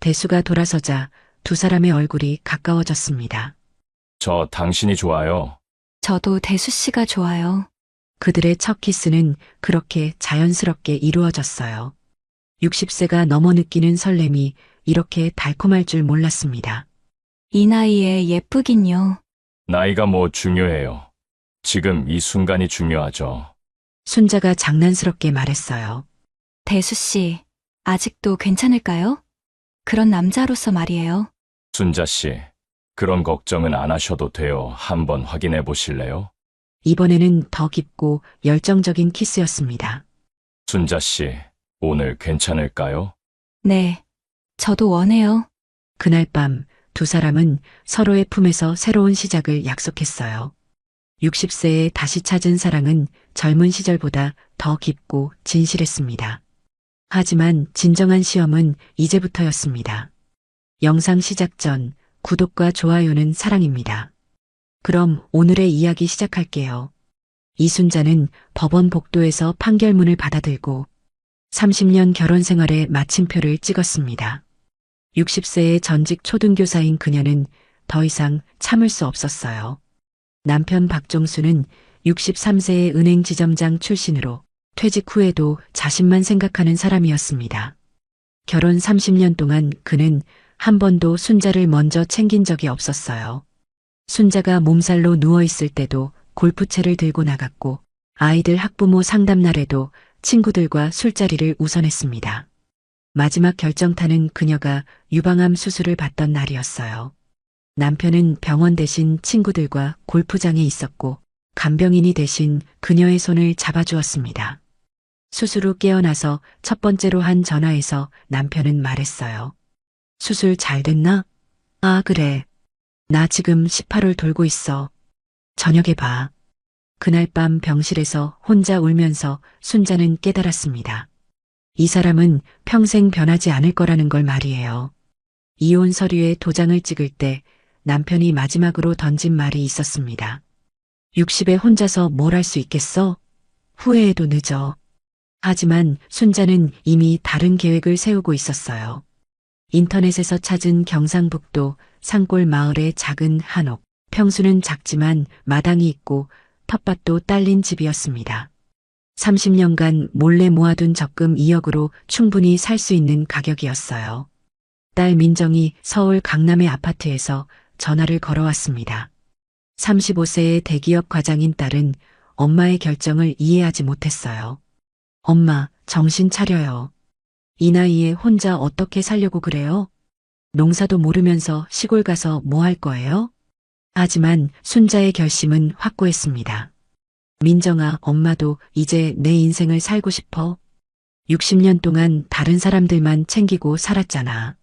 대수가 돌아서자 두 사람의 얼굴이 가까워졌습니다. 저 당신이 좋아요. 저도 대수 씨가 좋아요. 그들의 첫 키스는 그렇게 자연스럽게 이루어졌어요. 60세가 넘어 느끼는 설렘이 이렇게 달콤할 줄 몰랐습니다. 이 나이에 예쁘긴요. 나이가 뭐 중요해요. 지금 이 순간이 중요하죠. 순자가 장난스럽게 말했어요. 대수 씨, 아직도 괜찮을까요? 그런 남자로서 말이에요. 순자 씨, 그런 걱정은 안 하셔도 돼요. 한번 확인해 보실래요? 이번에는 더 깊고 열정적인 키스였습니다. 순자 씨, 오늘 괜찮을까요? 네, 저도 원해요. 그날 밤 두 사람은 서로의 품에서 새로운 시작을 약속했어요. 60세에 다시 찾은 사랑은 젊은 시절보다 더 깊고 진실했습니다. 하지만 진정한 시험은 이제부터였습니다. 영상 시작 전 구독과 좋아요는 사랑입니다. 그럼 오늘의 이야기 시작할게요. 이순자는 법원 복도에서 판결문을 받아들고 30년 결혼 생활에 마침표를 찍었습니다. 60세의 전직 초등교사인 그녀는 더 이상 참을 수 없었어요. 남편 박종수는 63세의 은행 지점장 출신으로 퇴직 후에도 자신만 생각하는 사람이었습니다. 결혼 30년 동안 그는 한 번도 순자를 먼저 챙긴 적이 없었어요. 순자가 몸살로 누워있을 때도 골프채를 들고 나갔고 아이들 학부모 상담 날에도 친구들과 술자리를 우선했습니다. 마지막 결정타는 그녀가 유방암 수술을 받던 날이었어요. 남편은 병원 대신 친구들과 골프장에 있었고 간병인이 대신 그녀의 손을 잡아주었습니다. 수술 후 깨어나서 첫 번째로 한 전화에서 남편은 말했어요. 수술 잘 됐나? 아, 그래. 나 지금 18홀 돌고 있어. 저녁에 봐. 그날 밤 병실에서 혼자 울면서 순자는 깨달았습니다. 이 사람은 평생 변하지 않을 거라는 걸 말이에요. 이혼 서류에 도장을 찍을 때 남편이 마지막으로 던진 말이 있었습니다. 60에 혼자서 뭘 할 수 있겠어? 후회해도 늦어. 하지만 순자는 이미 다른 계획을 세우고 있었어요. 인터넷에서 찾은 경상북도 산골 마을의 작은 한옥. 평수는 작지만 마당이 있고 텃밭도 딸린 집이었습니다. 30년간 몰래 모아둔 적금 2억으로 충분히 살 수 있는 가격이었어요. 딸 민정이 서울 강남의 아파트에서 전화를 걸어왔습니다. 35세의 대기업 과장인 딸은 엄마의 결정을 이해하지 못했어요. 엄마, 정신 차려요. 이 나이에 혼자 어떻게 살려고 그래요? 농사도 모르면서 시골 가서 뭐 할 거예요? 하지만 순자의 결심은 확고했습니다. 민정아, 엄마도 이제 내 인생을 살고 싶어. 60년 동안 다른 사람들만 챙기고 살았잖아.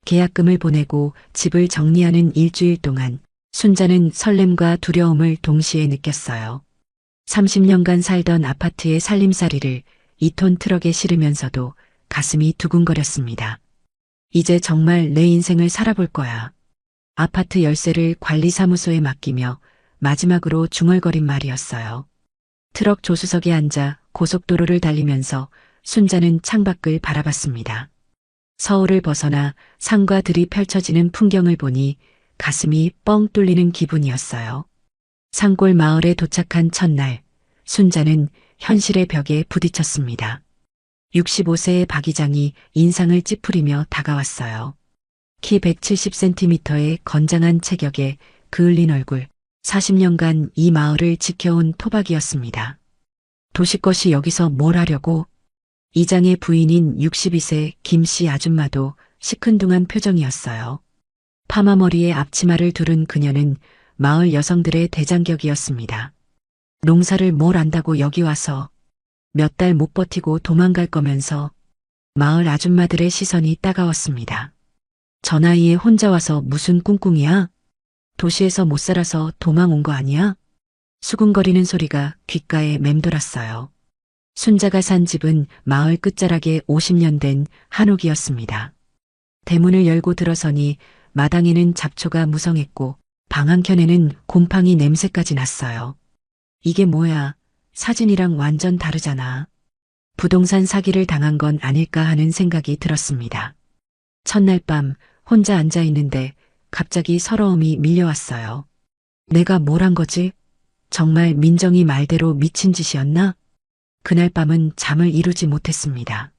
계약금을 보내고 집을 정리하는 일주일 동안 순자는 설렘과 두려움을 동시에 느꼈어요. 30년간 살던 아파트의 살림살이를 2톤 트럭에 실으면서도 가슴이 두근거렸습니다. 이제 정말 내 인생을 살아볼 거야. 아파트 열쇠를 관리사무소에 맡기며 마지막으로 중얼거린 말이었어요. 트럭 조수석에 앉아 고속도로를 달리면서 순자는 창밖을 바라봤습니다. 서울을 벗어나 산과 들이 펼쳐지는 풍경을 보니 가슴이 뻥 뚫리는 기분이었어요. 산골 마을에 도착한 첫날, 순자는 현실의 벽에 부딪혔습니다. 65세의 박 이장이 인상을 찌푸리며 다가왔어요. 키 170cm의 건장한 체격에 그을린 얼굴, 40년간 이 마을을 지켜온 토박이었습니다. 도시것이 여기서 뭘 하려고? 이장의 부인인 62세 김씨 아줌마도 시큰둥한 표정이었어요. 파마머리에 앞치마를 두른 그녀는 마을 여성들의 대장격이었습니다. 농사를 뭘 안다고 여기 와서 몇 달 못 버티고 도망갈 거면서 마을 아줌마들의 시선이 따가웠습니다. 저 나이에 혼자 와서 무슨 꿍꿍이야? 도시에서 못 살아서 도망 온 거 아니야? 수군거리는 소리가 귓가에 맴돌았어요. 순자가 산 집은 마을 끝자락에 50년 된 한옥이었습니다. 대문을 열고 들어서니 마당에는 잡초가 무성했고 방 한켠에는 곰팡이 냄새까지 났어요. 이게 뭐야? 사진이랑 완전 다르잖아. 부동산 사기를 당한 건 아닐까 하는 생각이 들었습니다. 첫날 밤 혼자 앉아 있는데 갑자기 서러움이 밀려왔어요. 내가 뭘 한 거지? 정말 민정이 말대로 미친 짓이었나? 그날 밤은 잠을 이루지 못했습니다.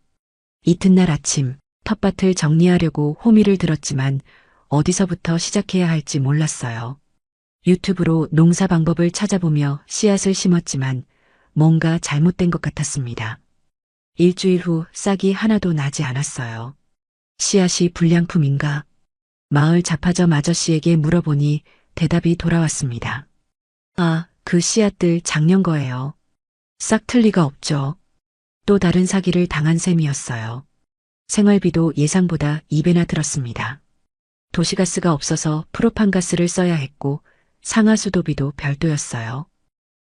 이튿날 아침 텃밭을 정리하려고 호미를 들었지만 어디서부터 시작해야 할지 몰랐어요. 유튜브로 농사 방법을 찾아보며 씨앗을 심었지만 뭔가 잘못된 것 같았습니다. 일주일 후 싹이 하나도 나지 않았어요. 씨앗이 불량품인가? 마을 잡화점 아저씨에게 물어보니 대답이 돌아왔습니다. 아, 그 씨앗들 작년 거예요. 싹 틀 리가 없죠. 또 다른 사기를 당한 셈이었어요. 생활비도 예상보다 2배나 들었습니다. 도시가스가 없어서 프로판가스를 써야 했고 상하수도비도 별도였어요.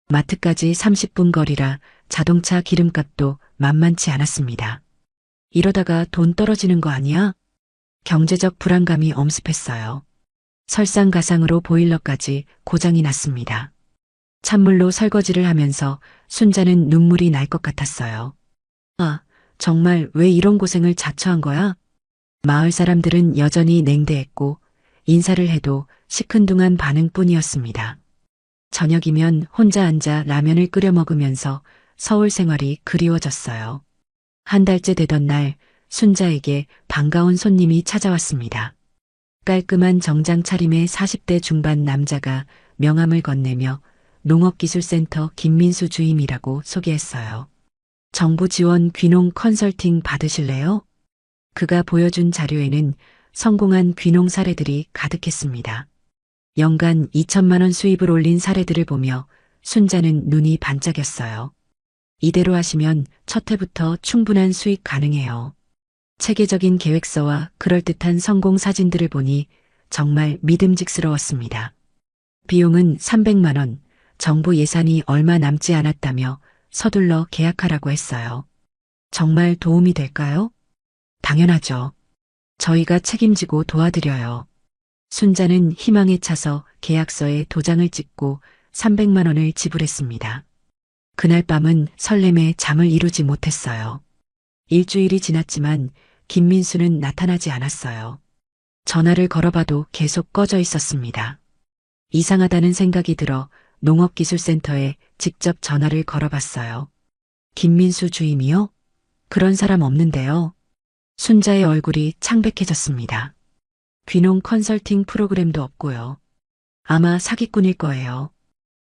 마트까지 30분 거리라 자동차 기름값도 만만치 않았습니다. 이러다가 돈 떨어지는 거 아니야? 경제적 불안감이 엄습했어요. 설상가상으로 보일러까지 고장이 났습니다. 찬물로 설거지를 하면서 순자는 눈물이 날 것 같았어요. 아, 정말 왜 이런 고생을 자처한 거야? 마을 사람들은 여전히 냉대했고 인사를 해도 시큰둥한 반응뿐이었습니다. 저녁이면 혼자 앉아 라면을 끓여 먹으면서 서울 생활이 그리워졌어요. 한 달째 되던 날 순자에게 반가운 손님이 찾아왔습니다. 깔끔한 정장 차림의 40대 중반 남자가 명함을 건네며 농업기술센터 김민수 주임이라고 소개했어요. 정부 지원 귀농 컨설팅 받으실래요? 그가 보여준 자료에는 성공한 귀농 사례들이 가득했습니다. 연간 2천만 원 수입을 올린 사례들을 보며 순자는 눈이 반짝였어요. 이대로 하시면 첫 해부터 충분한 수익 가능해요. 체계적인 계획서와 그럴듯한 성공 사진들을 보니 정말 믿음직스러웠습니다. 비용은 300만 원, 정부 예산이 얼마 남지 않았다며 서둘러 계약하라고 했어요. 정말 도움이 될까요? 당연하죠. 저희가 책임지고 도와드려요. 순자는 희망에 차서 계약서에 도장을 찍고 300만 원을 지불했습니다. 그날 밤은 설렘에 잠을 이루지 못했어요. 일주일이 지났지만 김민수는 나타나지 않았어요. 전화를 걸어봐도 계속 꺼져 있었습니다. 이상하다는 생각이 들어 농업기술센터에 직접 전화를 걸어봤어요. 김민수 주임이요? 그런 사람 없는데요. 순자의 얼굴이 창백해졌습니다. 귀농 컨설팅 프로그램도 없고요. 아마 사기꾼일 거예요.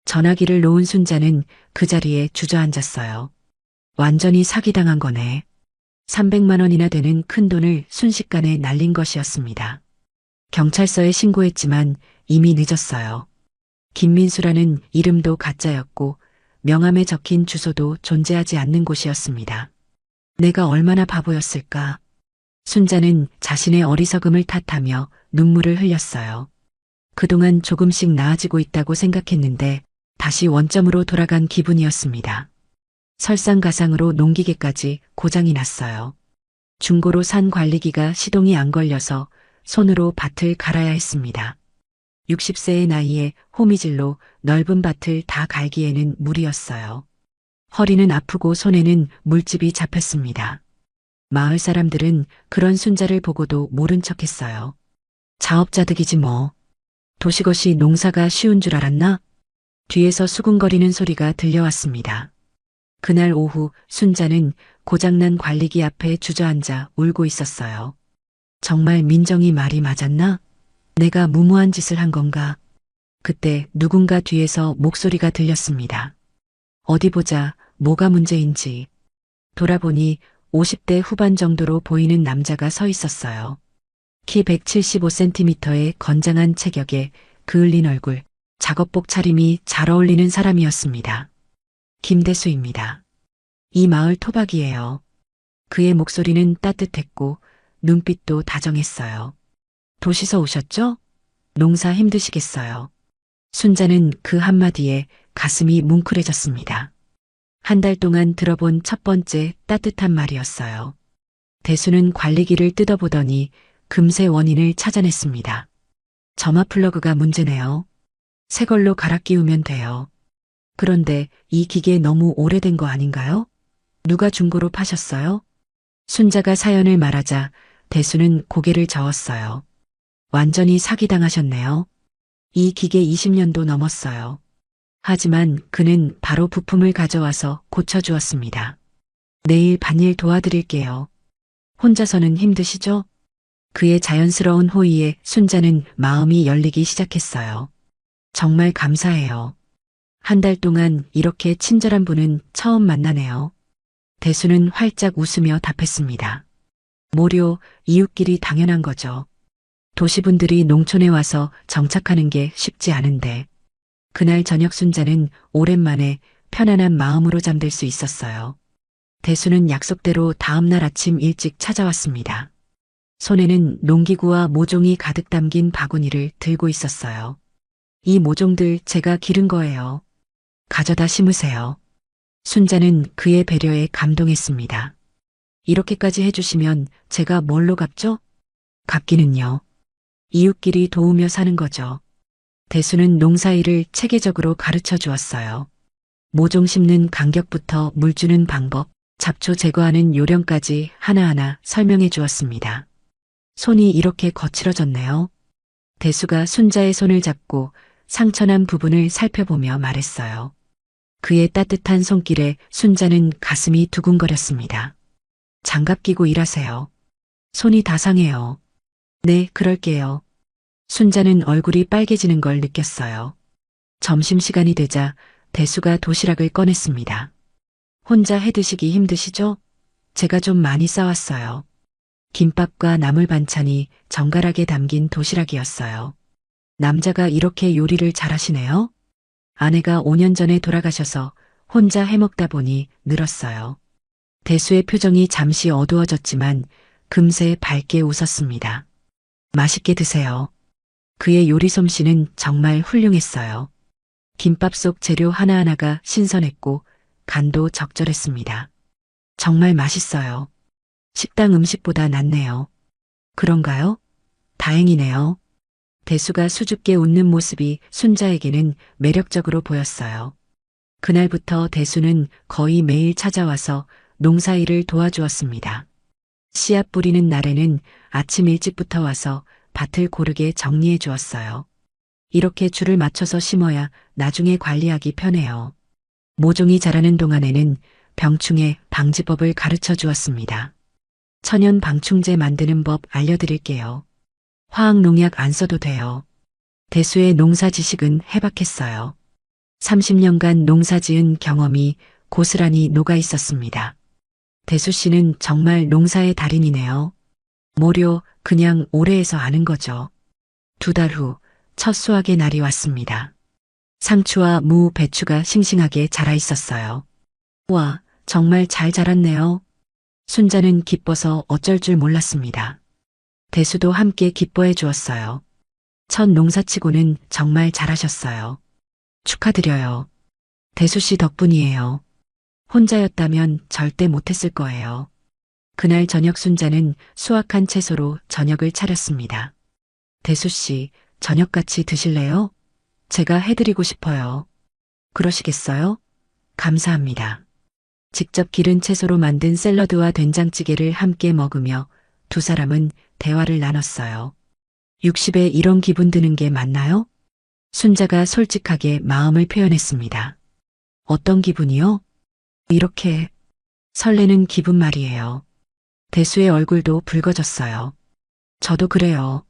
전화기를 놓은 순자는 그 자리에 주저앉았어요. 완전히 사기당한 거네. 300만 원이나 되는 큰 돈을 순식간에 날린 것이었습니다. 경찰서에 신고했지만 이미 늦었어요. 김민수라는 이름도 가짜였고 명함에 적힌 주소도 존재하지 않는 곳이었습니다. 내가 얼마나 바보였을까. 순자는 자신의 어리석음을 탓하며 눈물을 흘렸어요. 그동안 조금씩 나아지고 있다고 생각했는데 다시 원점으로 돌아간 기분이었습니다. 설상가상으로 농기계까지 고장이 났어요. 중고로 산 관리기가 시동이 안 걸려서 손으로 밭을 갈아야 했습니다. 60세의 나이에 호미질로 넓은 밭을 다 갈기에는 무리였어요. 허리는 아프고 손에는 물집이 잡혔습니다. 마을 사람들은 그런 순자를 보고도 모른 척했어요. 자업자득이지 뭐. 도시것이 농사가 쉬운 줄 알았나? 뒤에서 수군거리는 소리가 들려왔습니다. 그날 오후 순자는 고장난 관리기 앞에 주저앉아 울고 있었어요. 정말 민정이 말이 맞았나? 내가 무모한 짓을 한 건가? 그때 누군가 뒤에서 목소리가 들렸습니다. 어디 보자, 뭐가 문제인지. 돌아보니 50대 후반 정도로 보이는 남자가 서 있었어요. 키 175cm의 건장한 체격에 그을린 얼굴, 작업복 차림이 잘 어울리는 사람이었습니다. 김대수입니다. 이 마을 토박이에요. 그의 목소리는 따뜻했고 눈빛도 다정했어요. 도시서 오셨죠? 농사 힘드시겠어요. 순자는 그 한마디에 가슴이 뭉클해졌습니다. 한 달 동안 들어본 첫 번째 따뜻한 말이었어요. 대수는 관리기를 뜯어보더니 금세 원인을 찾아냈습니다. 점화 플러그가 문제네요. 새 걸로 갈아 끼우면 돼요. 그런데 이 기계 너무 오래된 거 아닌가요? 누가 중고로 파셨어요? 순자가 사연을 말하자 대수는 고개를 저었어요. 완전히 사기당하셨네요. 이 기계 20년도 넘었어요. 하지만 그는 바로 부품을 가져와서 고쳐주었습니다. 내일 반일 도와드릴게요. 혼자서는 힘드시죠? 그의 자연스러운 호의에 순자는 마음이 열리기 시작했어요. 정말 감사해요. 한 달 동안 이렇게 친절한 분은 처음 만나네요. 대수는 활짝 웃으며 답했습니다. 모료, 이웃끼리 당연한 거죠. 도시분들이 농촌에 와서 정착하는 게 쉽지 않은데. 그날 저녁 순자는 오랜만에 편안한 마음으로 잠들 수 있었어요. 대수는 약속대로 다음날 아침 일찍 찾아왔습니다. 손에는 농기구와 모종이 가득 담긴 바구니를 들고 있었어요. 이 모종들 제가 기른 거예요. 가져다 심으세요. 순자는 그의 배려에 감동했습니다. 이렇게까지 해주시면 제가 뭘로 갚죠? 갚기는요. 이웃끼리 도우며 사는 거죠. 대수는 농사일을 체계적으로 가르쳐 주었어요. 모종 심는 간격부터 물 주는 방법, 잡초 제거하는 요령까지 하나하나 설명해 주었습니다. 손이 이렇게 거칠어졌네요. 대수가 순자의 손을 잡고 상처난 부분을 살펴보며 말했어요. 그의 따뜻한 손길에 순자는 가슴이 두근거렸습니다. 장갑 끼고 일하세요. 손이 다 상해요. 네, 그럴게요. 순자는 얼굴이 빨개지는 걸 느꼈어요. 점심시간이 되자 대수가 도시락을 꺼냈습니다. 혼자 해 드시기 힘드시죠? 제가 좀 많이 싸왔어요. 김밥과 나물 반찬이 정갈하게 담긴 도시락이었어요. 남자가 이렇게 요리를 잘하시네요? 아내가 5년 전에 돌아가셔서 혼자 해먹다 보니 늘었어요. 대수의 표정이 잠시 어두워졌지만 금세 밝게 웃었습니다. 맛있게 드세요. 그의 요리 솜씨는 정말 훌륭했어요. 김밥 속 재료 하나하나가 신선했고 간도 적절했습니다. 정말 맛있어요. 식당 음식보다 낫네요. 그런가요? 다행이네요. 대수가 수줍게 웃는 모습이 순자에게는 매력적으로 보였어요. 그날부터 대수는 거의 매일 찾아와서 농사일을 도와주었습니다. 씨앗 뿌리는 날에는 아침 일찍부터 와서 밭을 고르게 정리해 주었어요. 이렇게 줄을 맞춰서 심어야 나중에 관리하기 편해요. 모종이 자라는 동안에는 병충해 방지법을 가르쳐 주었습니다. 천연 방충제 만드는 법 알려드릴게요. 화학농약 안 써도 돼요. 대수의 농사 지식은 해박했어요. 30년간 농사 지은 경험이 고스란히 녹아 있었습니다. 대수 씨는 정말 농사의 달인이네요. 모료, 그냥 올해에서 아는 거죠. 2달 후, 첫 수확의 날이 왔습니다. 상추와 무, 배추가 싱싱하게 자라 있었어요. 와, 정말 잘 자랐네요. 순자는 기뻐서 어쩔 줄 몰랐습니다. 대수도 함께 기뻐해 주었어요. 첫 농사치고는 정말 잘하셨어요. 축하드려요. 대수 씨 덕분이에요. 혼자였다면 절대 못했을 거예요. 그날 저녁 순자는 수확한 채소로 저녁을 차렸습니다. 대수 씨, 저녁 같이 드실래요? 제가 해드리고 싶어요. 그러시겠어요? 감사합니다. 직접 기른 채소로 만든 샐러드와 된장찌개를 함께 먹으며 두 사람은 대화를 나눴어요. 60에 이런 기분 드는 게 맞나요? 순자가 솔직하게 마음을 표현했습니다. 어떤 기분이요? 이렇게 설레는 기분 말이에요. 대수의 얼굴도 붉어졌어요. 저도 그래요.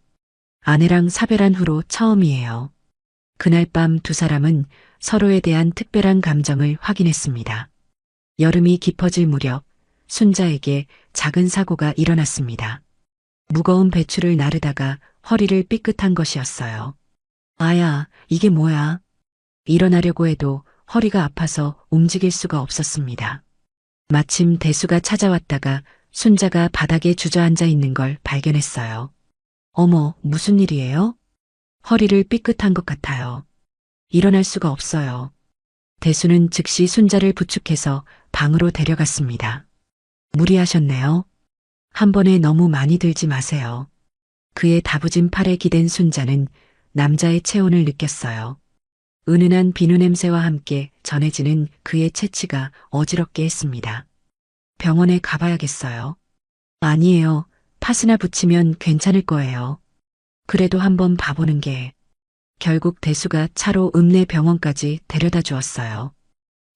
아내랑 사별한 후로 처음이에요. 그날 밤 두 사람은 서로에 대한 특별한 감정을 확인했습니다. 여름이 깊어질 무렵 순자에게 작은 사고가 일어났습니다. 무거운 배추를 나르다가 허리를 삐끗한 것이었어요. 아야, 이게 뭐야? 일어나려고 해도 허리가 아파서 움직일 수가 없었습니다. 마침 대수가 찾아왔다가 순자가 바닥에 주저앉아 있는 걸 발견했어요. 어머, 무슨 일이에요? 허리를 삐끗한 것 같아요. 일어날 수가 없어요. 대수는 즉시 순자를 부축해서 방으로 데려갔습니다. 무리하셨네요. 한 번에 너무 많이 들지 마세요. 그의 다부진 팔에 기댄 순자는 남자의 체온을 느꼈어요. 은은한 비누 냄새와 함께 전해지는 그의 체치가 어지럽게 했습니다. 병원에 가봐야겠어요. 아니에요. 파스나 붙이면 괜찮을 거예요. 그래도 한번 봐보는 게. 결국 대수가 차로 읍내 병원까지 데려다 주었어요.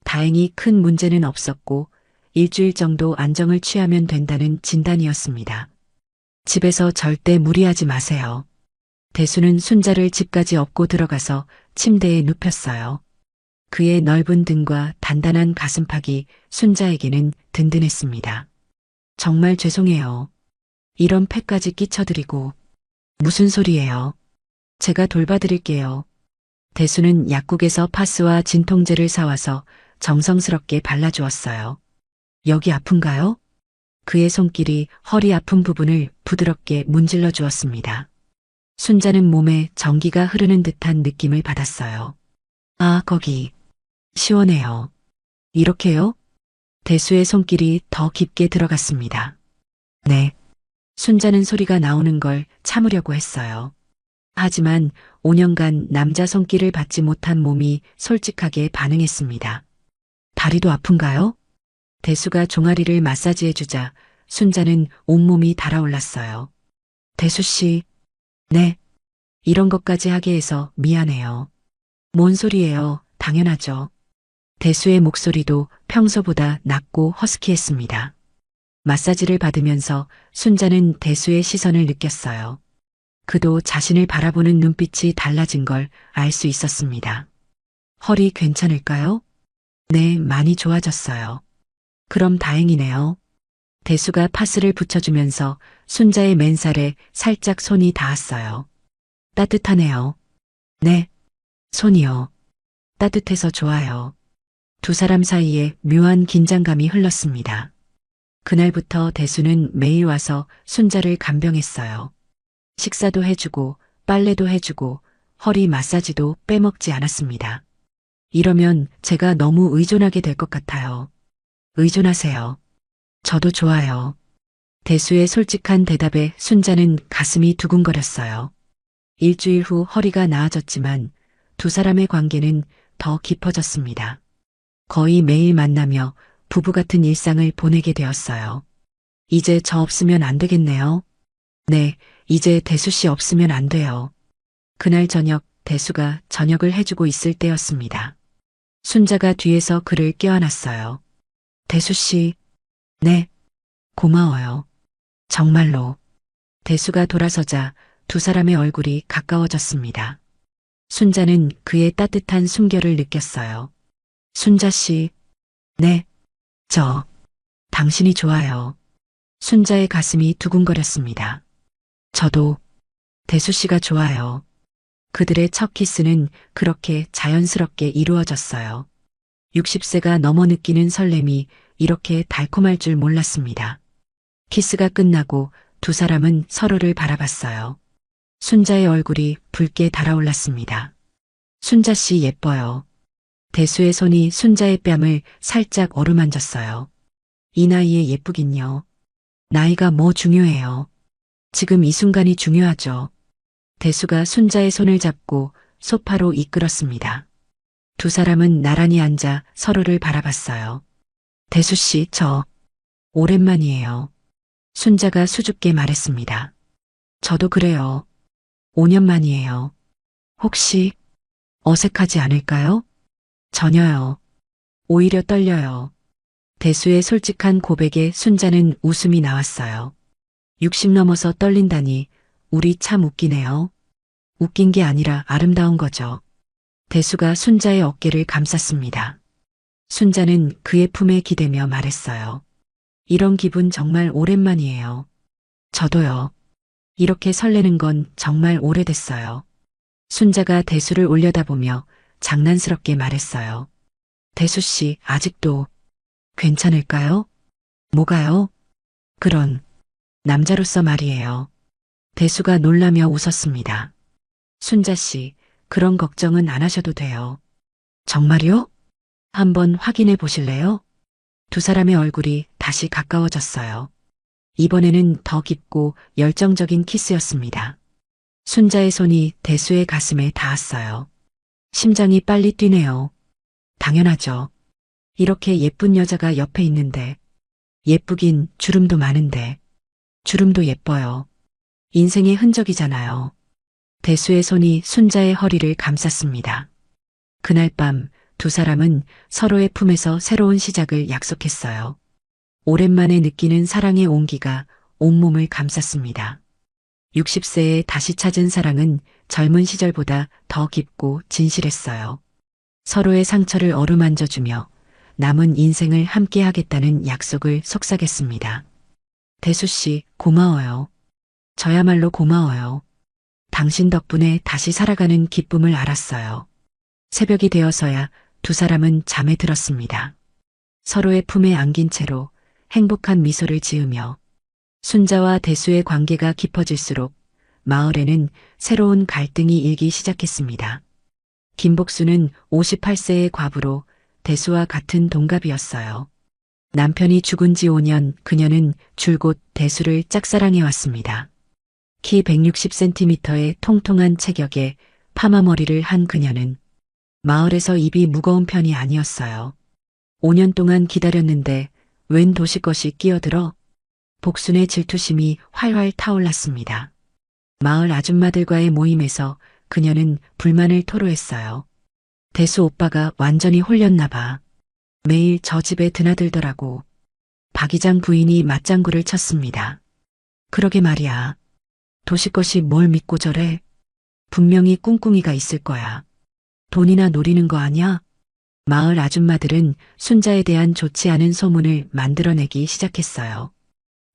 다행히 큰 문제는 없었고 일주일 정도 안정을 취하면 된다는 진단이었습니다. 집에서 절대 무리하지 마세요. 대수는 순자를 집까지 업고 들어가서 침대에 눕혔어요. 그의 넓은 등과 단단한 가슴팍이 순자에게는 든든했습니다. 정말 죄송해요. 이런 패까지 끼쳐드리고. 무슨 소리예요? 제가 돌봐드릴게요. 대수는 약국에서 파스와 진통제를 사와서 정성스럽게 발라주었어요. 여기 아픈가요? 그의 손길이 허리 아픈 부분을 부드럽게 문질러 주었습니다. 순자는 몸에 전기가 흐르는 듯한 느낌을 받았어요. 아, 거기. 시원해요. 이렇게요? 대수의 손길이 더 깊게 들어갔습니다. 네. 순자는 소리가 나오는 걸 참으려고 했어요. 하지만 5년간 남자 손길을 받지 못한 몸이 솔직하게 반응했습니다. 다리도 아픈가요? 대수가 종아리를 마사지해주자 순자는 온몸이 달아올랐어요. 대수씨, 네. 이런 것까지 하게 해서 미안해요. 뭔 소리예요? 당연하죠. 대수의 목소리도 평소보다 낮고 허스키했습니다. 마사지를 받으면서 순자는 대수의 시선을 느꼈어요. 그도 자신을 바라보는 눈빛이 달라진 걸 알 수 있었습니다. 허리 괜찮을까요? 네, 많이 좋아졌어요. 그럼 다행이네요. 대수가 파스를 붙여주면서 순자의 맨살에 살짝 손이 닿았어요. 따뜻하네요. 네, 손이요. 따뜻해서 좋아요. 두 사람 사이에 묘한 긴장감이 흘렀습니다. 그날부터 대수는 매일 와서 순자를 간병했어요. 식사도 해주고 빨래도 해주고 허리 마사지도 빼먹지 않았습니다. 이러면 제가 너무 의존하게 될 것 같아요. 의존하세요. 저도 좋아요. 대수의 솔직한 대답에 순자는 가슴이 두근거렸어요. 일주일 후 허리가 나아졌지만 두 사람의 관계는 더 깊어졌습니다. 거의 매일 만나며 부부 같은 일상을 보내게 되었어요. 이제 저 없으면 안 되겠네요. 네, 이제 대수 씨 없으면 안 돼요. 그날 저녁 대수가 저녁을 해주고 있을 때였습니다. 순자가 뒤에서 그를 껴안았어요. 대수 씨, 네, 고마워요. 정말로. 대수가 돌아서자 두 사람의 얼굴이 가까워졌습니다. 순자는 그의 따뜻한 숨결을 느꼈어요. 순자 씨, 네, 당신이 좋아요. 순자의 가슴이 두근거렸습니다. 저도 대수 씨가 좋아요. 그들의 첫 키스는 그렇게 자연스럽게 이루어졌어요. 60세가 넘어 느끼는 설렘이 이렇게 달콤할 줄 몰랐습니다. 키스가 끝나고 두 사람은 서로를 바라봤어요. 순자의 얼굴이 붉게 달아올랐습니다. 순자 씨 예뻐요. 대수의 손이 순자의 뺨을 살짝 어루만졌어요. 이 나이에 예쁘긴요. 나이가 뭐 중요해요. 지금 이 순간이 중요하죠. 대수가 순자의 손을 잡고 소파로 이끌었습니다. 두 사람은 나란히 앉아 서로를 바라봤어요. 대수 씨, 저 오랜만이에요. 순자가 수줍게 말했습니다. 저도 그래요. 5년 만이에요. 혹시 어색하지 않을까요? 전혀요. 오히려 떨려요. 대수의 솔직한 고백에 순자는 웃음이 나왔어요. 60 넘어서 떨린다니 우리 참 웃기네요. 웃긴 게 아니라 아름다운 거죠. 대수가 순자의 어깨를 감쌌습니다. 순자는 그의 품에 기대며 말했어요. 이런 기분 정말 오랜만이에요. 저도요. 이렇게 설레는 건 정말 오래됐어요. 순자가 대수를 올려다보며 장난스럽게 말했어요. 대수 씨, 아직도 괜찮을까요? 뭐가요? 그런 남자로서 말이에요. 대수가 놀라며 웃었습니다. 순자 씨, 그런 걱정은 안 하셔도 돼요. 정말요? 한번 확인해 보실래요? 두 사람의 얼굴이 다시 가까워졌어요. 이번에는 더 깊고 열정적인 키스였습니다. 순자의 손이 대수의 가슴에 닿았어요. 심장이 빨리 뛰네요. 당연하죠. 이렇게 예쁜 여자가 옆에 있는데, 예쁘긴 주름도 많은데, 주름도 예뻐요. 인생의 흔적이잖아요. 대수의 손이 순자의 허리를 감쌌습니다. 그날 밤 두 사람은 서로의 품에서 새로운 시작을 약속했어요. 오랜만에 느끼는 사랑의 온기가 온몸을 감쌌습니다. 60세에 다시 찾은 사랑은 젊은 시절보다 더 깊고 진실했어요. 서로의 상처를 어루만져주며 남은 인생을 함께 하겠다는 약속을 속삭였습니다. 대수 씨, 고마워요. 저야말로 고마워요. 당신 덕분에 다시 살아가는 기쁨을 알았어요. 새벽이 되어서야 두 사람은 잠에 들었습니다. 서로의 품에 안긴 채로 행복한 미소를 지으며 순자와 대수의 관계가 깊어질수록 마을에는 새로운 갈등이 일기 시작했습니다. 김복수는 58세의 과부로 대수와 같은 동갑이었어요. 남편이 죽은 지 5년 그녀는 줄곧 대수를 짝사랑해왔습니다. 키 160cm의 통통한 체격에 파마머리를 한 그녀는 마을에서 입이 무거운 편이 아니었어요. 5년 동안 기다렸는데 웬 도시것이 끼어들어 복순의 질투심이 활활 타올랐습니다. 마을 아줌마들과의 모임에서 그녀는 불만을 토로했어요. 대수 오빠가 완전히 홀렸나 봐. 매일 저 집에 드나들더라고. 박 이장 부인이 맞장구를 쳤습니다. 그러게 말이야. 도시것이 뭘 믿고 저래? 분명히 꿍꿍이가 있을 거야. 돈이나 노리는 거 아냐? 마을 아줌마들은 순자에 대한 좋지 않은 소문을 만들어내기 시작했어요.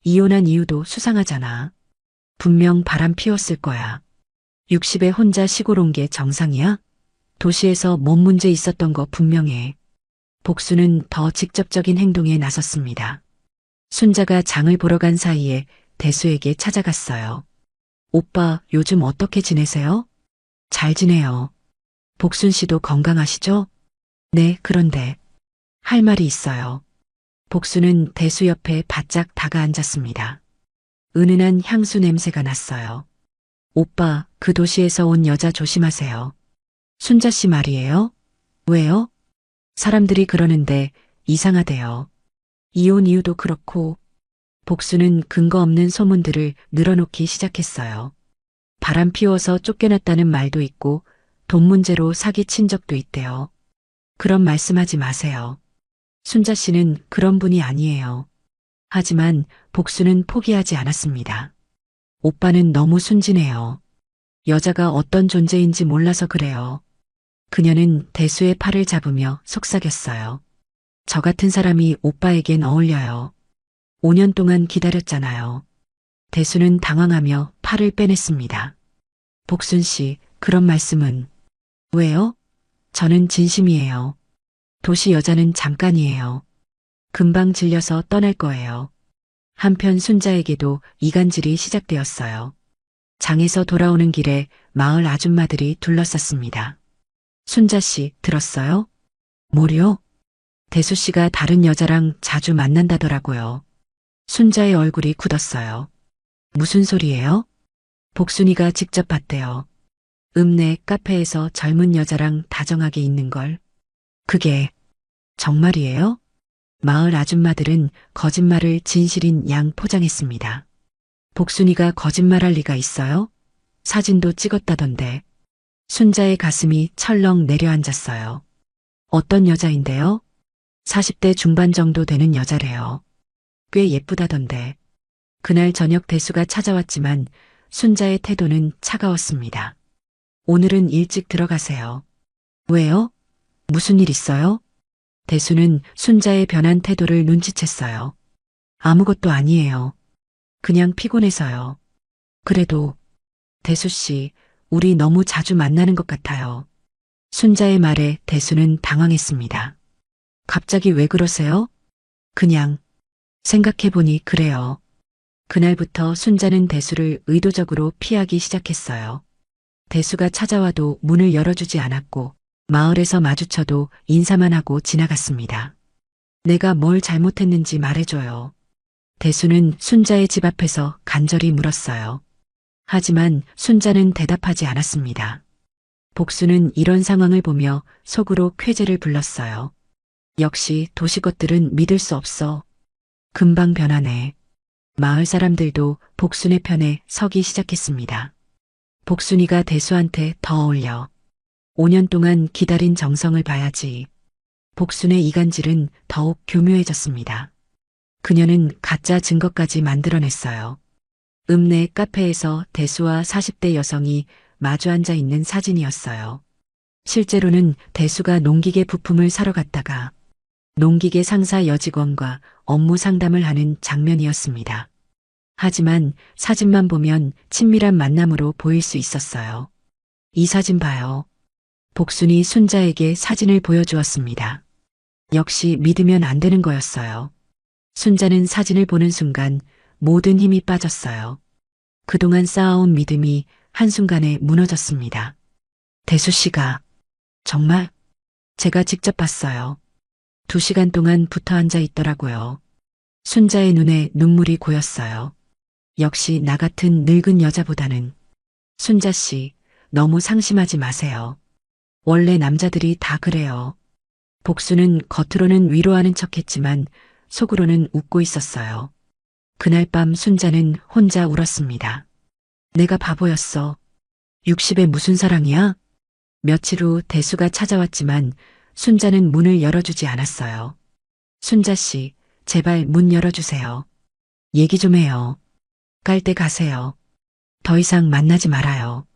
이혼한 이유도 수상하잖아. 분명 바람 피웠을 거야. 60에 혼자 시골 온 게 정상이야? 도시에서 몸 문제 있었던 거 분명해. 복수는 더 직접적인 행동에 나섰습니다. 순자가 장을 보러 간 사이에 대수에게 찾아갔어요. 오빠, 요즘 어떻게 지내세요? 잘 지내요. 복순 씨도 건강하시죠? 네, 그런데 할 말이 있어요. 복수는 대수 옆에 바짝 다가앉았습니다. 은은한 향수 냄새가 났어요. 오빠, 그 도시에서 온 여자 조심하세요. 순자 씨 말이에요? 왜요? 사람들이 그러는데 이상하대요. 이혼 이유도 그렇고. 복수는 근거 없는 소문들을 늘어놓기 시작했어요. 바람 피워서 쫓겨났다는 말도 있고 돈 문제로 사기친 적도 있대요. 그런 말씀하지 마세요. 순자 씨는 그런 분이 아니에요. 하지만 복수는 포기하지 않았습니다. 오빠는 너무 순진해요. 여자가 어떤 존재인지 몰라서 그래요. 그녀는 대수의 팔을 잡으며 속삭였어요. 저 같은 사람이 오빠에겐 어울려요. 5년 동안 기다렸잖아요. 대수는 당황하며 팔을 빼냈습니다. 복순 씨, 그런 말씀은. 왜요? 저는 진심이에요. 도시 여자는 잠깐이에요. 금방 질려서 떠날 거예요. 한편 순자에게도 이간질이 시작되었어요. 장에서 돌아오는 길에 마을 아줌마들이 둘러쌌습니다. 순자 씨, 들었어요? 뭐요? 대수 씨가 다른 여자랑 자주 만난다더라고요. 순자의 얼굴이 굳었어요. 무슨 소리예요? 복순이가 직접 봤대요. 읍내 카페에서 젊은 여자랑 다정하게 있는 걸. 그게 정말이에요? 마을 아줌마들은 거짓말을 진실인 양 포장했습니다. 복순이가 거짓말할 리가 있어요? 사진도 찍었다던데. 순자의 가슴이 철렁 내려앉았어요. 어떤 여자인데요? 40대 중반 정도 되는 여자래요. 꽤 예쁘다던데. 그날 저녁 대수가 찾아왔지만 순자의 태도는 차가웠습니다. 오늘은 일찍 들어가세요. 왜요? 무슨 일 있어요? 대수는 순자의 변한 태도를 눈치챘어요. 아무것도 아니에요. 그냥 피곤해서요. 그래도 대수 씨, 우리 너무 자주 만나는 것 같아요. 순자의 말에 대수는 당황했습니다. 갑자기 왜 그러세요? 그냥 생각해보니 그래요. 그날부터 순자는 대수를 의도적으로 피하기 시작했어요. 대수가 찾아와도 문을 열어주지 않았고 마을에서 마주쳐도 인사만 하고 지나갔습니다. 내가 뭘 잘못했는지 말해줘요. 대수는 순자의 집 앞에서 간절히 물었어요. 하지만 순자는 대답하지 않았습니다. 복수는 이런 상황을 보며 속으로 쾌재를 불렀어요. 역시 도시 것들은 믿을 수 없어. 금방 변하네. 마을 사람들도 복순의 편에 서기 시작했습니다. 복순이가 대수한테 더 어울려. 5년 동안 기다린 정성을 봐야지. 복순의 이간질은 더욱 교묘해졌습니다. 그녀는 가짜 증거까지 만들어냈어요. 읍내 카페에서 대수와 40대 여성이 마주 앉아 있는 사진이었어요. 실제로는 대수가 농기계 부품을 사러 갔다가 농기계 상사 여직원과 업무 상담을 하는 장면이었습니다. 하지만 사진만 보면 친밀한 만남으로 보일 수 있었어요. 이 사진 봐요. 복순이 순자에게 사진을 보여주었습니다. 역시 믿으면 안 되는 거였어요. 순자는 사진을 보는 순간 모든 힘이 빠졌어요. 그동안 쌓아온 믿음이 한순간에 무너졌습니다. 대수 씨가 정말 제가 직접 봤어요. 2시간 동안 붙어 앉아 있더라고요. 순자의 눈에 눈물이 고였어요. 역시 나 같은 늙은 여자보다는 순자 씨 너무 상심하지 마세요. 원래 남자들이 다 그래요. 복수는 겉으로는 위로하는 척했지만 속으로는 웃고 있었어요. 그날 밤 순자는 혼자 울었습니다. 내가 바보였어. 60에 무슨 사랑이야? 며칠 후 대수가 찾아왔지만 순자는 문을 열어주지 않았어요. 순자 씨, 제발 문 열어주세요. 얘기 좀 해요. 갈 때 가세요. 더 이상 만나지 말아요.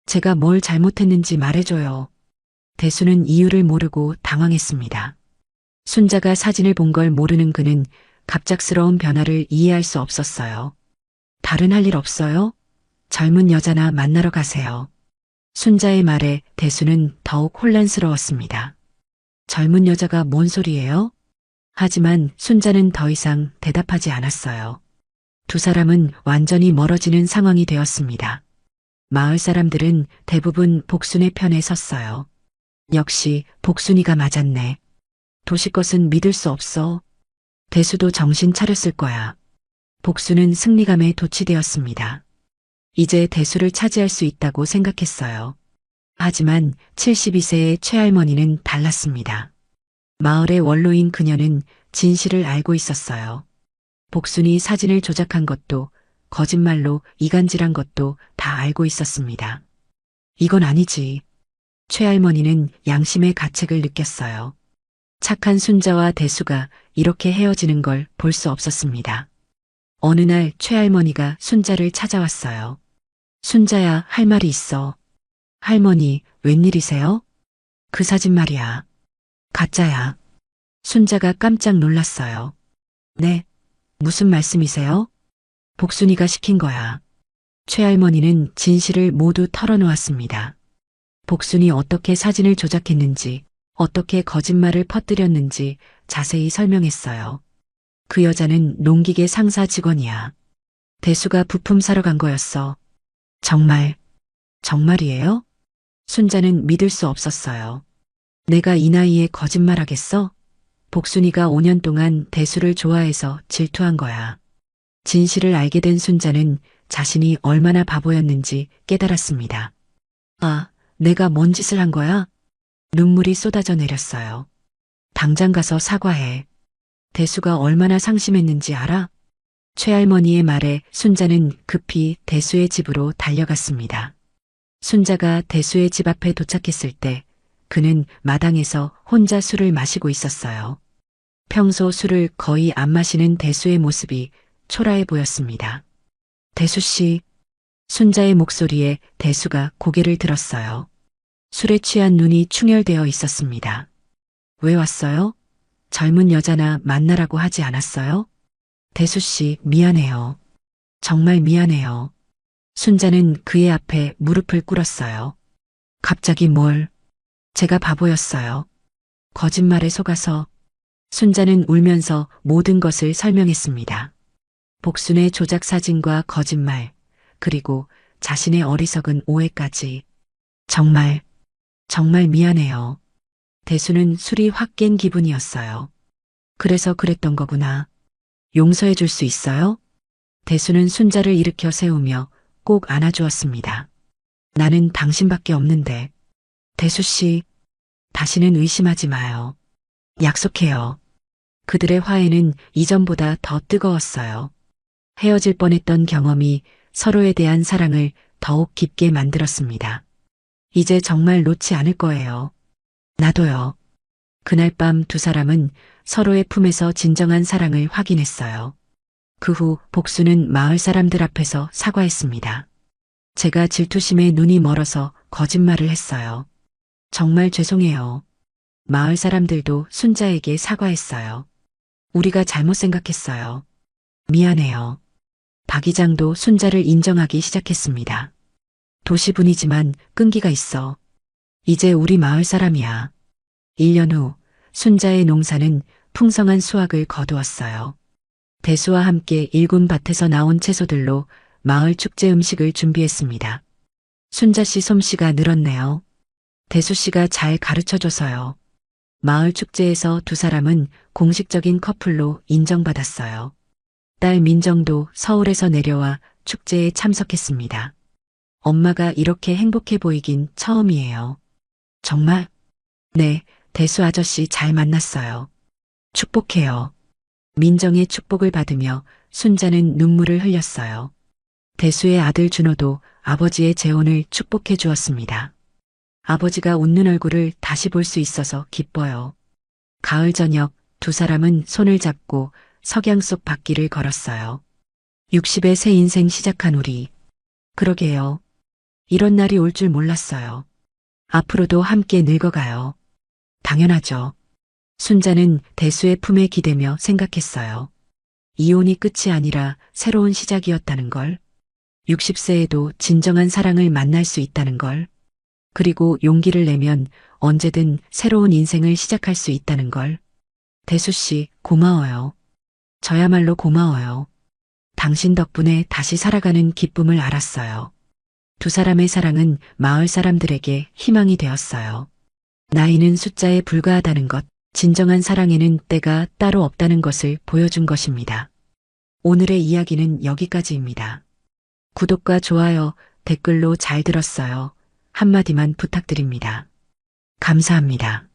제가 뭘 잘못했는지 말해줘요. 대수는 이유를 모르고 당황했습니다. 순자가 사진을 본 걸 모르는 그는 갑작스러운 변화를 이해할 수 없었어요. 다른 할 일 없어요? 젊은 여자나 만나러 가세요. 순자의 말에 대수는 더욱 혼란스러웠습니다. 젊은 여자가 뭔 소리예요? 하지만 순자는 더 이상 대답하지 않았어요. 두 사람은 완전히 멀어지는 상황이 되었습니다. 마을 사람들은 대부분 복순의 편에 섰어요. 역시 복순이가 맞았네. 도시것은 믿을 수 없어. 대수도 정신 차렸을 거야. 복순은 승리감에 도취되었습니다. 이제 대수를 차지할 수 있다고 생각했어요. 하지만 72세의 최할머니는 달랐습니다. 마을의 원로인 그녀는 진실을 알고 있었어요. 복순이 사진을 조작한 것도 거짓말로 이간질한 것도 다 알고 있었습니다. 이건 아니지. 최할머니는 양심의 가책을 느꼈어요. 착한 순자와 대수가 이렇게 헤어지는 걸 볼 수 없었습니다. 어느 날 최할머니가 순자를 찾아왔어요. 순자야, 할 말이 있어. 할머니, 웬일이세요? 그 사진 말이야. 가짜야. 순자가 깜짝 놀랐어요. 네, 무슨 말씀이세요? 복순이가 시킨 거야. 최할머니는 진실을 모두 털어놓았습니다. 복순이 어떻게 사진을 조작했는지, 어떻게 거짓말을 퍼뜨렸는지 자세히 설명했어요. 그 여자는 농기계 상사 직원이야. 대수가 부품 사러 간 거였어. 정말, 정말이에요? 순자는 믿을 수 없었어요. 내가 이 나이에 거짓말하겠어? 복순이가 5년 동안 대수를 좋아해서 질투한 거야. 진실을 알게 된 순자는 자신이 얼마나 바보였는지 깨달았습니다. 아, 내가 뭔 짓을 한 거야? 눈물이 쏟아져 내렸어요. 당장 가서 사과해. 대수가 얼마나 상심했는지 알아? 최할머니의 말에 순자는 급히 대수의 집으로 달려갔습니다. 순자가 대수의 집 앞에 도착했을 때 그는 마당에서 혼자 술을 마시고 있었어요. 평소 술을 거의 안 마시는 대수의 모습이 초라해 보였습니다. 대수 씨, 순자의 목소리에 대수가 고개를 들었어요. 술에 취한 눈이 충혈되어 있었습니다. 왜 왔어요? 젊은 여자나 만나라고 하지 않았어요? 대수 씨, 미안해요. 정말 미안해요. 순자는 그의 앞에 무릎을 꿇었어요. 갑자기 뭘? 제가 바보였어요. 거짓말에 속아서. 순자는 울면서 모든 것을 설명했습니다. 복순의 조작 사진과 거짓말, 그리고 자신의 어리석은 오해까지. 정말, 정말 미안해요. 대수는 술이 확 깬 기분이었어요. 그래서 그랬던 거구나. 용서해 줄 수 있어요? 대수는 순자를 일으켜 세우며 꼭 안아주었습니다. 나는 당신밖에 없는데. 대수 씨, 다시는 의심하지 마요. 약속해요. 그들의 화해는 이전보다 더 뜨거웠어요. 헤어질 뻔했던 경험이 서로에 대한 사랑을 더욱 깊게 만들었습니다. 이제 정말 놓지 않을 거예요. 나도요. 그날 밤 두 사람은 서로의 품에서 진정한 사랑을 확인했어요. 그 후 복수는 마을 사람들 앞에서 사과했습니다. 제가 질투심에 눈이 멀어서 거짓말을 했어요. 정말 죄송해요. 마을 사람들도 순자에게 사과했어요. 우리가 잘못 생각했어요. 미안해요. 박 이장도 순자를 인정하기 시작했습니다. 도시분이지만 끈기가 있어. 이제 우리 마을 사람이야. 1년 후 순자의 농사는 풍성한 수확을 거두었어요. 대수와 함께 일군 밭에서 나온 채소들로 마을 축제 음식을 준비했습니다. 순자 씨 솜씨가 늘었네요. 대수 씨가 잘 가르쳐줘서요. 마을 축제에서 두 사람은 공식적인 커플로 인정받았어요. 딸 민정도 서울에서 내려와 축제에 참석했습니다. 엄마가 이렇게 행복해 보이긴 처음이에요. 정말? 네, 대수 아저씨 잘 만났어요. 축복해요. 민정의 축복을 받으며 순자는 눈물을 흘렸어요. 대수의 아들 준호도 아버지의 재혼을 축복해 주었습니다. 아버지가 웃는 얼굴을 다시 볼 수 있어서 기뻐요. 가을 저녁 두 사람은 손을 잡고 석양 속 밭길을 걸었어요. 60의 새 인생 시작한 우리. 그러게요. 이런 날이 올 줄 몰랐어요. 앞으로도 함께 늙어가요. 당연하죠. 순자는 대수의 품에 기대며 생각했어요. 이혼이 끝이 아니라 새로운 시작이었다는 걸. 60세에도 진정한 사랑을 만날 수 있다는 걸. 그리고 용기를 내면 언제든 새로운 인생을 시작할 수 있다는 걸. 대수 씨, 고마워요. 저야말로 고마워요. 당신 덕분에 다시 살아가는 기쁨을 알았어요. 두 사람의 사랑은 마을 사람들에게 희망이 되었어요. 나이는 숫자에 불과하다는 것, 진정한 사랑에는 때가 따로 없다는 것을 보여준 것입니다. 오늘의 이야기는 여기까지입니다. 구독과 좋아요, 댓글로 잘 들었어요. 한마디만 부탁드립니다. 감사합니다.